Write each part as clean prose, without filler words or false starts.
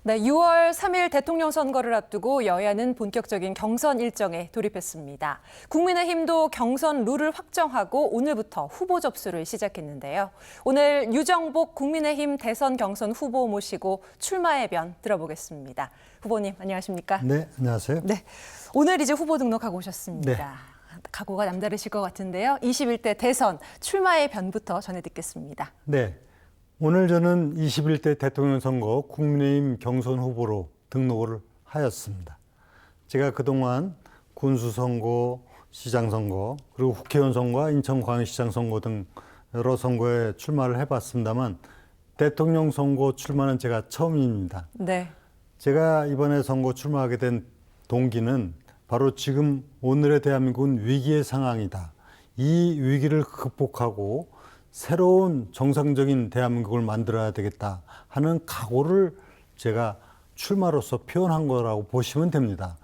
네, 6월 3일 대통령 선거를 앞두고 여야는 본격적인 경선 일정에 돌입했습니다. 국민의힘도 경선 룰을 확정하고 오늘부터 후보 접수를 시작했는데요. 오늘 유정복 국민의힘 대선 경선 후보 모시고 출마의 변 들어보겠습니다. 후보님 안녕하십니까? 네, 안녕하세요. 네, 오늘 이제 후보 등록하고 오셨습니다. 네. 각오가 남다르실 것 같은데요. 21대 대선 출마의 변부터 전해 듣겠습니다. 네, 오늘 저는 21대 대통령 선거 국민의힘 경선 후보로 등록을 하였습니다. 제가 그동안 군수선거, 시장선거, 그리고 국회의원 선거, 인천광역시장 선거 등 여러 선거에 출마를 해봤습니다만 대통령 선거 출마는 제가 처음입니다. 네. 제가 이번에 선거 출마하게 된 동기는 바로 지금 오늘의 대한민국은 위기의 상황이다. 이 위기를 극복하고 새로운 정상적인 대한민국을 만들어야 되겠다 하는 각오를 제가 출마로서 표현한 거라고 보시면 됩니다.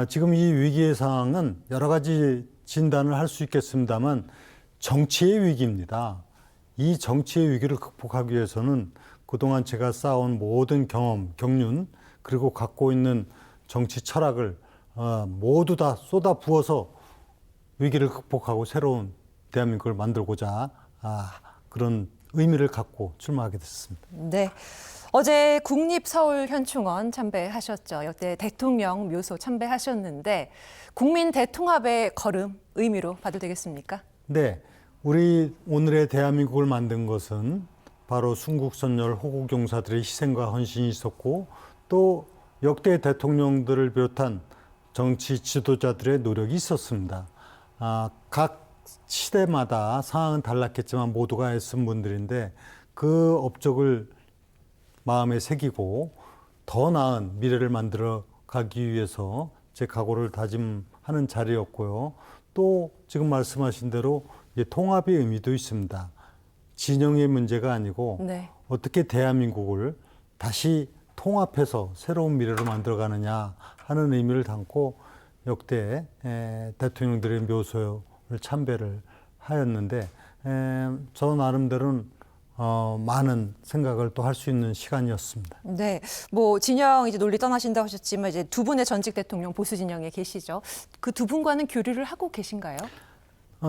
지금 이 위기의 상황은 여러 가지 진단을 할 수 있겠습니다만 정치의 위기입니다. 이 정치의 위기를 극복하기 위해서는 그동안 제가 쌓아온 모든 경험, 경륜, 그리고 갖고 있는 정치 철학을 모두 다 쏟아 부어서 위기를 극복하고 새로운 대한민국을 만들고자 그런 의미를 갖고 출마하게 됐습니다. 네. 어제 국립서울현충원 참배하셨죠. 역대 대통령 묘소 참배하셨는데 국민 대통합의 걸음 의미로 봐도 되겠습니까? 네. 우리 오늘의 대한민국을 만든 것은 바로 순국선열 호국용사들의 희생과 헌신이 있었고 또 역대 대통령들을 비롯한 정치 지도자들의 노력이 있었습니다. 각 시대마다 상황은 달랐겠지만 모두가 애쓴 분들인데 그 업적을 마음에 새기고 더 나은 미래를 만들어 가기 위해서 제 각오를 다짐하는 자리였고요. 또 지금 말씀하신 대로 통합의 의미도 있습니다. 진영의 문제가 아니고 네. 어떻게 대한민국을 다시 통합해서 새로운 미래를 만들어가느냐 하는 의미를 담고 역대 대통령들의 묘소를 참배를 하였는데 저 나름대로는 많은 생각을 또 할 수 있는 시간이었습니다. 네, 뭐 진영 이제 논리 떠나신다고 하셨지만 이제 두 분의 전직 대통령 보수 진영에 계시죠. 그 두 분과는 교류를 하고 계신가요?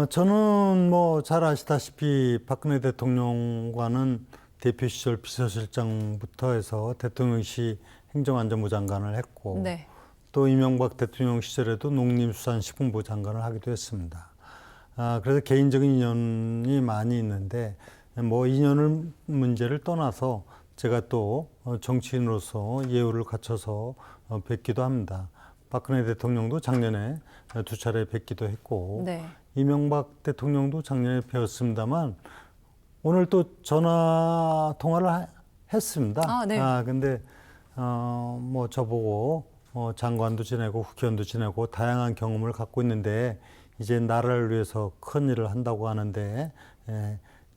저는 뭐 잘 아시다시피 박근혜 대통령과는 대표 시절 비서실장부터 해서 대통령실 행정안전부 장관을 했고 네. 또 이명박 대통령 시절에도 농림수산식품부 장관을 하기도 했습니다. 그래서 개인적인 인연이 많이 있는데 뭐 인연을 문제를 떠나서 제가 또 정치인으로서 예우를 갖춰서 뵙기도 합니다. 박근혜 대통령도 작년에 두 차례 뵙기도 했고 네. 이명박 대통령도 작년에 뵈었습니다만 오늘 또 전화 통화를 했습니다. 네. 근데 뭐 저보고 장관도 지내고 국회의원도 지내고 다양한 경험을 갖고 있는데 이제 나라를 위해서 큰 일을 한다고 하는데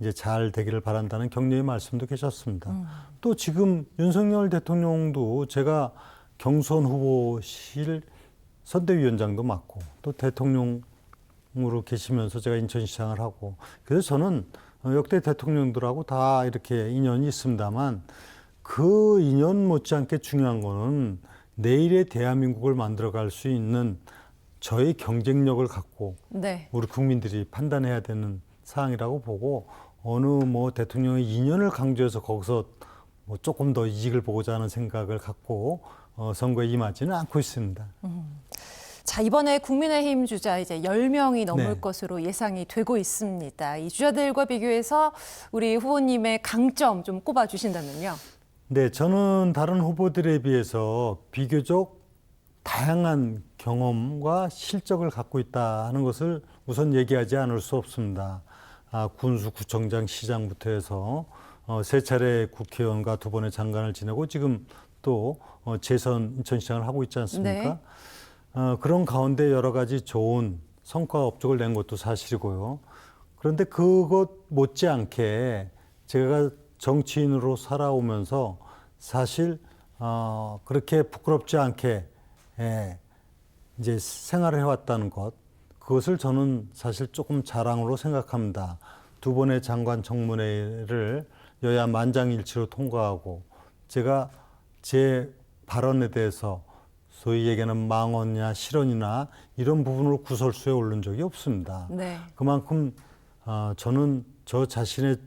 이제 잘 되기를 바란다는 격려의 말씀도 계셨습니다. 또 지금 윤석열 대통령도 제가 경선 후보실 선대위원장도 맡고 또 대통령으로 계시면서 제가 인천시장을 하고 그래서 저는 역대 대통령들하고 다 이렇게 인연이 있습니다만 그 인연 못지않게 중요한 거는 내일의 대한민국을 만들어갈 수 있는 저의 경쟁력을 갖고 네. 우리 국민들이 판단해야 되는 사항이라고 보고 어느 뭐 대통령의 인연을 강조해서 거기서 뭐 조금 더 이익을 보고자 하는 생각을 갖고 선거에 임하지는 않고 있습니다. 자, 이번에 국민의힘 주자 이제 10명이 넘을 네. 것으로 예상이 되고 있습니다. 이 주자들과 비교해서 우리 후보님의 강점 좀 꼽아 주신다면요. 네, 저는 다른 후보들에 비해서 비교적 다양한 경험과 실적을 갖고 있다 하는 것을 우선 얘기하지 않을 수 없습니다. 군수, 구청장, 시장부터 해서 세 차례 국회의원과 두 번의 장관을 지내고 지금 또 재선 인천시장을 하고 있지 않습니까? 네. 그런 가운데 여러 가지 좋은 성과 업적을 낸 것도 사실이고요. 그런데 그것 못지않게 제가 정치인으로 살아오면서 사실 그렇게 부끄럽지 않게 이제 생활을 해왔다는 것, 그것을 저는 사실 조금 자랑으로 생각합니다. 두 번의 장관 청문회를 여야 만장일치로 통과하고 제가 제 발언에 대해서 소위 얘기하는 망언이나 실언이나 이런 부분으로 구설수에 오른 적이 없습니다. 네. 그만큼 저는 저 자신의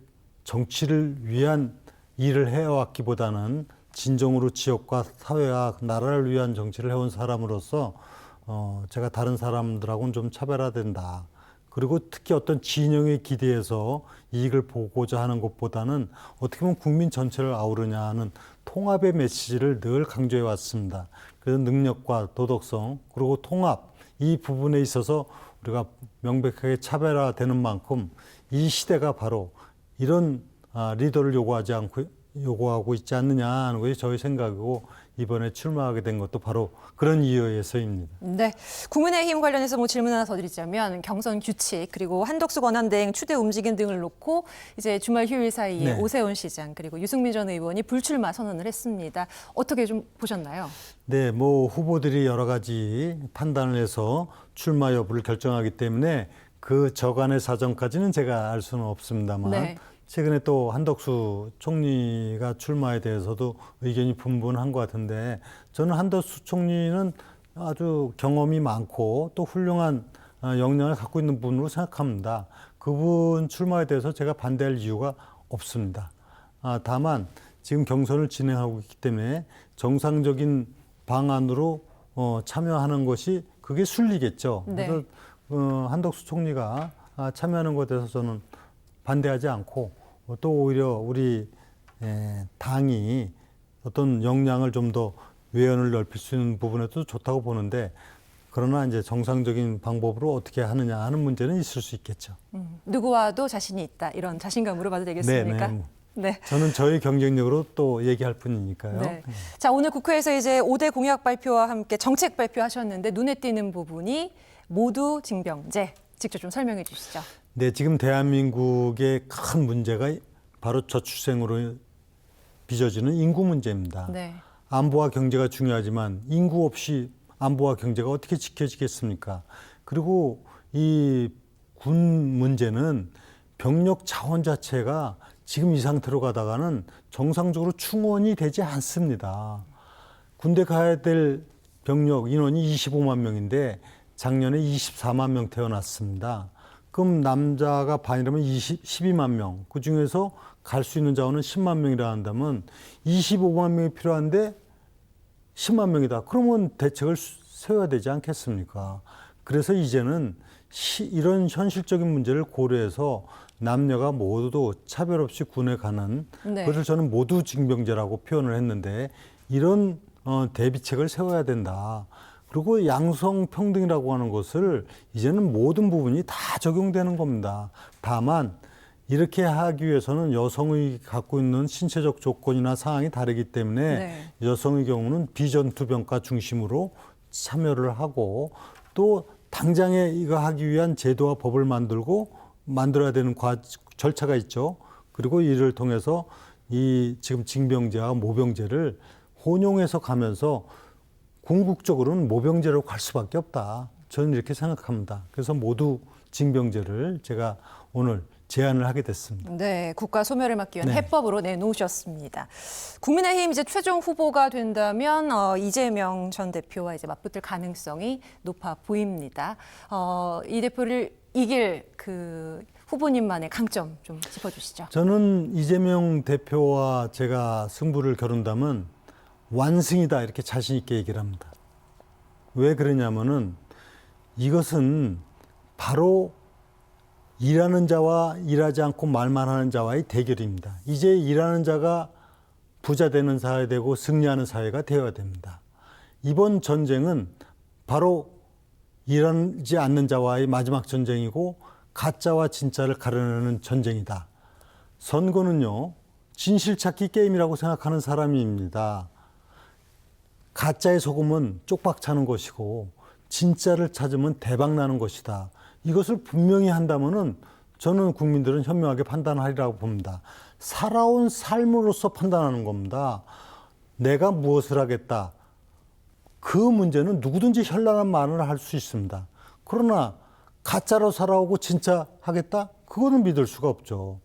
정치를 위한 일을 해왔기보다는 진정으로 지역과 사회와 나라를 위한 정치를 해온 사람으로서 제가 다른 사람들하고는 좀 차별화된다. 그리고 특히 어떤 진영에 기대해서 이익을 보고자 하는 것보다는 어떻게 보면 국민 전체를 아우르냐 하는 통합의 메시지를 늘 강조해 왔습니다. 그래서 능력과 도덕성 그리고 통합 이 부분에 있어서 우리가 명백하게 차별화되는 만큼 이 시대가 바로 이런 리더를 요구하고 있지 않느냐 하는 것이 저희 생각이고 이번에 출마하게 된 것도 바로 그런 이유에서입니다. 네, 국민의힘 관련해서 뭐 질문 하나 더 드리자면 경선 규칙 그리고 한덕수 권한대행 추대 움직임 등을 놓고 이제 주말 휴일 사이에 네. 오세훈 시장 그리고 유승민 전 의원이 불출마 선언을 했습니다. 어떻게 좀 보셨나요? 네, 뭐 후보들이 여러 가지 판단을 해서 출마 여부를 결정하기 때문에 그 저간의 사정까지는 제가 알 수는 없습니다만 네. 최근에 또 한덕수 총리가 출마에 대해서도 의견이 분분한 것 같은데 저는 한덕수 총리는 아주 경험이 많고 또 훌륭한 역량을 갖고 있는 분으로 생각합니다. 그분 출마에 대해서 제가 반대할 이유가 없습니다. 다만 지금 경선을 진행하고 있기 때문에 정상적인 방안으로 참여하는 것이 그게 순리겠죠. 네. 그래서 한덕수 총리가 참여하는 것에 대해서 저는 반대하지 않고 또 오히려 우리 당이 어떤 역량을 좀 더 외연을 넓힐 수 있는 부분에도 좋다고 보는데 그러나 이제 정상적인 방법으로 어떻게 하느냐 하는 문제는 있을 수 있겠죠. 누구와도 자신이 있다 이런 자신감으로 봐도 되겠습니까? 네네. 네. 저는 저희 경쟁력으로 또 얘기할 뿐이니까요. 네. 자, 오늘 국회에서 이제 5대 공약 발표와 함께 정책 발표하셨는데 눈에 띄는 부분이 모두 징병제. 직접 좀 설명해 주시죠. 네, 지금 대한민국의 큰 문제가 바로 저출생으로 빚어지는 인구 문제입니다. 네. 안보와 경제가 중요하지만 인구 없이 안보와 경제가 어떻게 지켜지겠습니까? 그리고 이 군 문제는 병력 자원 자체가 지금 이 상태로 가다가는 정상적으로 충원이 되지 않습니다. 군대 가야 될 병력 인원이 25만 명인데 작년에 24만 명 태어났습니다. 그럼 남자가 반이라면 12만 명. 그중에서 갈 수 있는 자원은 10만 명이라 한다면 25만 명이 필요한데 10만 명이다. 그러면 대책을 세워야 되지 않겠습니까? 그래서 이제는 이런 현실적인 문제를 고려해서 남녀가 모두 차별 없이 군에 가는 네. 그것을 저는 모두 징병제라고 표현을 했는데 이런 대비책을 세워야 된다. 그리고 양성평등이라고 하는 것을 이제는 모든 부분이 다 적용되는 겁니다. 다만 이렇게 하기 위해서는 여성이 갖고 있는 신체적 조건이나 상황이 다르기 때문에 네. 여성의 경우는 비전투병과 중심으로 참여를 하고 또 당장에 이거 하기 위한 제도와 법을 만들어야 되는 절차가 있죠. 그리고 이를 통해서 이 지금 징병제와 모병제를 혼용해서 가면서 궁극적으로는 모병제로 갈 수밖에 없다. 저는 이렇게 생각합니다. 그래서 모두 징병제를 제가 오늘 제안을 하게 됐습니다. 네, 국가 소멸을 막기 위한 네. 해법으로 내놓으셨습니다. 국민의힘 이제 최종 후보가 된다면 이재명 전 대표와 이제 맞붙을 가능성이 높아 보입니다. 이 대표를 이길 그 후보님만의 강점 좀 짚어주시죠. 저는 이재명 대표와 제가 승부를 겨룬다면 완승이다 이렇게 자신 있게 얘기를 합니다. 왜 그러냐면은 이것은 바로 일하는 자와 일하지 않고 말만 하는 자와의 대결입니다. 이제 일하는 자가 부자 되는 사회 되고 승리하는 사회가 되어야 됩니다. 이번 전쟁은 바로 일하지 않는 자와의 마지막 전쟁이고 가짜와 진짜를 가려내는 전쟁이다. 선거는요, 진실 찾기 게임이라고 생각하는 사람입니다. 가짜에 속으면 쪽박 차는 것이고 진짜를 찾으면 대박 나는 것이다. 이것을 분명히 한다면은 저는 국민들은 현명하게 판단하리라고 봅니다. 살아온 삶으로서 판단하는 겁니다. 내가 무엇을 하겠다. 그 문제는 누구든지 현란한 말을 할 수 있습니다. 그러나 가짜로 살아오고 진짜 하겠다? 그거는 믿을 수가 없죠.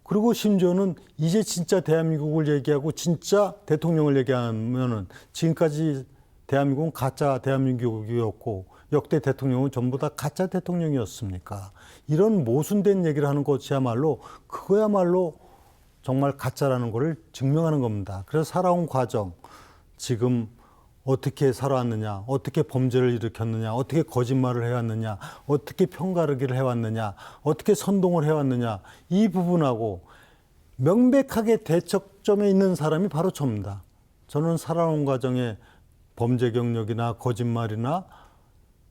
그리고 심지어는 이제 진짜 대한민국을 얘기하고 진짜 대통령을 얘기하면은 지금까지 대한민국은 가짜 대한민국이었고 역대 대통령은 전부 다 가짜 대통령이었습니까? 이런 모순된 얘기를 하는 것이야말로 그거야말로 정말 가짜라는 것을 증명하는 겁니다. 그래서 살아온 과정, 지금 어떻게 살아왔느냐, 어떻게 범죄를 일으켰느냐, 어떻게 거짓말을 해왔느냐, 어떻게 편가르기를 해왔느냐, 어떻게 선동을 해왔느냐, 이 부분하고 명백하게 대척점에 있는 사람이 바로 저입니다. 저는 살아온 과정에 범죄 경력이나 거짓말이나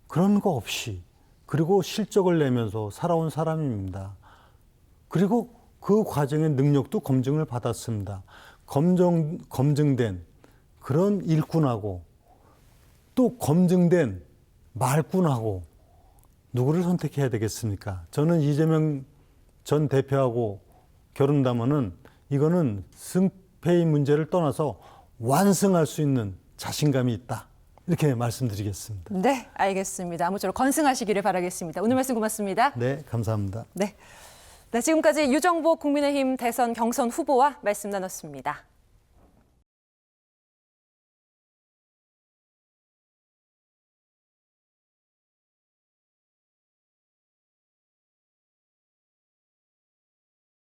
그런 거 없이, 그리고 실적을 내면서 살아온 사람입니다. 그리고 그 과정의 능력도 검증을 받았습니다. 검증된 그런 일꾼하고 또 검증된 말꾼하고 누구를 선택해야 되겠습니까? 저는 이재명 전 대표하고 결혼다면은 이거는 승패의 문제를 떠나서 완승할 수 있는 자신감이 있다. 이렇게 말씀드리겠습니다. 네, 알겠습니다. 아무쪼록 건승하시기를 바라겠습니다. 오늘 말씀 고맙습니다. 네, 감사합니다. 네, 지금까지 유정복 국민의힘 대선 경선 후보와 말씀 나눴습니다.